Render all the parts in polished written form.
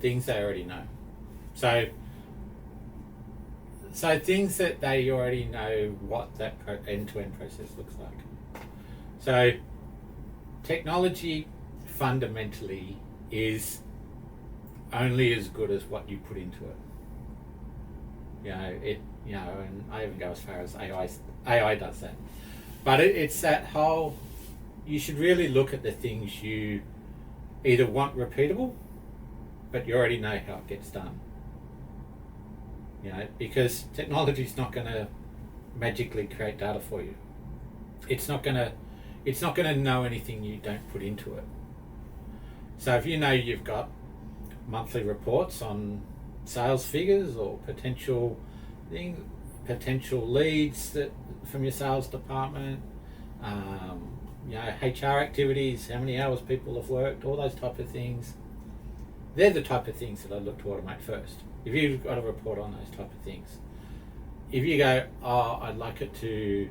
things they already know. So things that they already know what that end-to-end process looks like. So technology fundamentally is only as good as what you put into it. And I even go as far as AI does that. But it's that whole, you should really look at the things you either want repeatable, but you already know how it gets done. Because technology is not going to magically create data for you. It's not going to know anything you don't put into it. So if you know you've got monthly reports on sales figures or potential leads that from your sales department, HR activities, how many hours people have worked, all those type of things. They're the type of things that I look to automate first. If you've got a report on those type of things, if you go, I'd like it to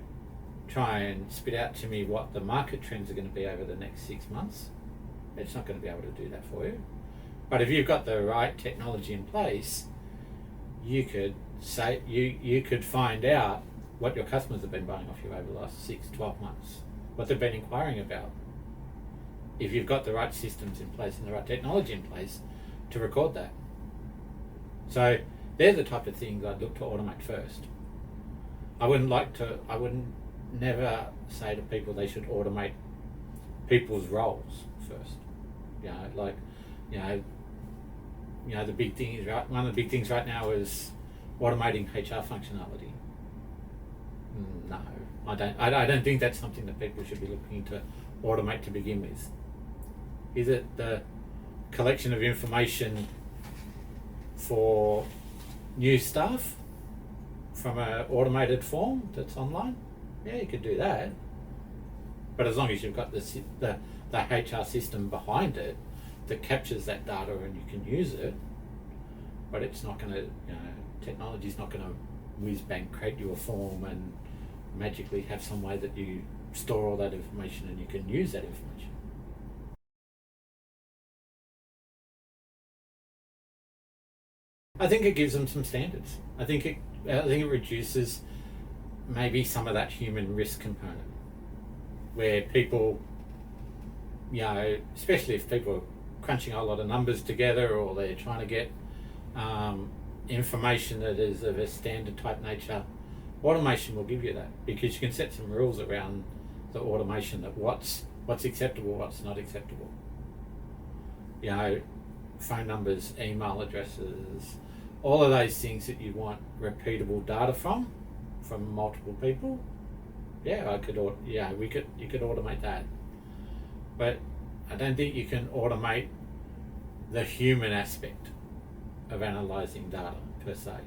try and spit out to me what the market trends are going to be over the next 6 months, it's not going to be able to do that for you. But if you've got the right technology in place, you could say you could find out what your customers have been buying off you over the last 6-12 months, what they've been inquiring about. If you've got the right systems in place and the right technology in place to record that. So they're the type of things I'd look to automate first. I wouldn't never say to people they should automate people's roles first. The big thing is one of the big things right now is automating HR functionality. No, I don't think that's something that people should be looking to automate to begin with. Is it the collection of information for new staff from an automated form that's online? Yeah, you could do that. But as long as you've got the HR system behind it that captures that data and you can use it, but it's not going to, technology's not going to whiz bang create you a form and magically have some way that you store all that information and you can use that information. I think it gives them some standards. I think it reduces maybe some of that human risk component, where people, especially if people are crunching a lot of numbers together or they're trying to get information that is of a standard type nature, automation will give you that, because you can set some rules around the automation that what's acceptable, what's not acceptable. Phone numbers, email addresses, all of those things that you want repeatable data from multiple people. You could automate that. But I don't think you can automate the human aspect of analysing data per se.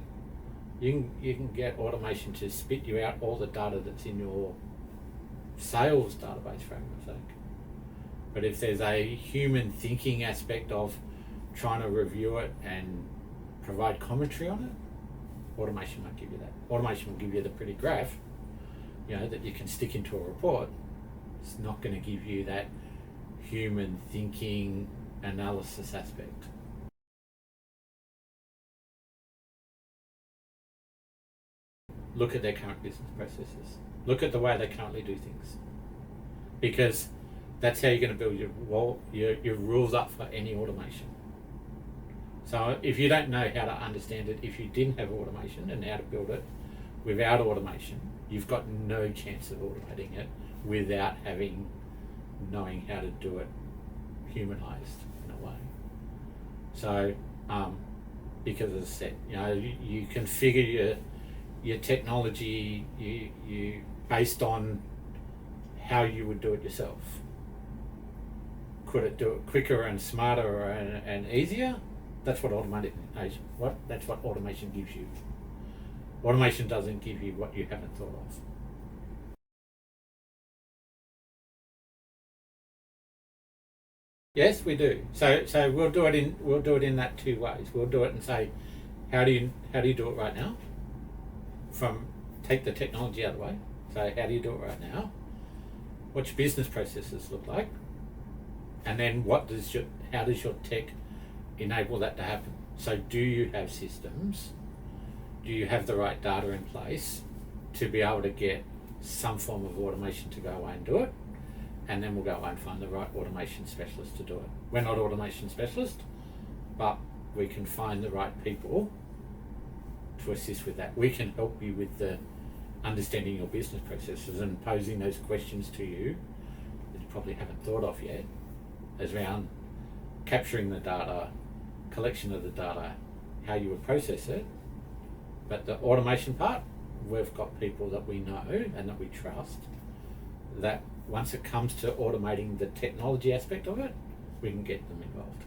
You can get automation to spit you out all the data that's in your sales database, for argument's sake. But if there's a human thinking aspect of trying to review it and provide commentary on it, automation won't give you that. Automation will give you the pretty graph, that you can stick into a report. It's not going to give you that human thinking analysis aspect. Look at their current business processes. Look at the way they currently do things, because that's how you're going to build your rules up for any automation. So if you don't know how to understand it, if you didn't have automation and how to build it without automation, you've got no chance of automating it without knowing how to do it humanized in a way. So because as I said, you configure your technology you based on how you would do it yourself. Could it do it quicker and smarter and easier? That's what that's what automation gives you. Automation doesn't give you what you haven't thought of. Yes, we do. So we'll do it in that two ways. We'll do it and say, how do you do it right now? Take the technology out of the way. So how do you do it right now? What your business processes look like, and then how does your tech enable that to happen. So do you have systems? Do you have the right data in place to be able to get some form of automation to go away and do it? And then we'll go away and find the right automation specialist to do it. We're not automation specialists, but we can find the right people to assist with that. We can help you with the understanding your business processes and posing those questions to you that you probably haven't thought of yet, as around capturing the data, collection of the data, how you would process it. But the automation part, we've got people that we know and that we trust, that once it comes to automating the technology aspect of it, we can get them involved.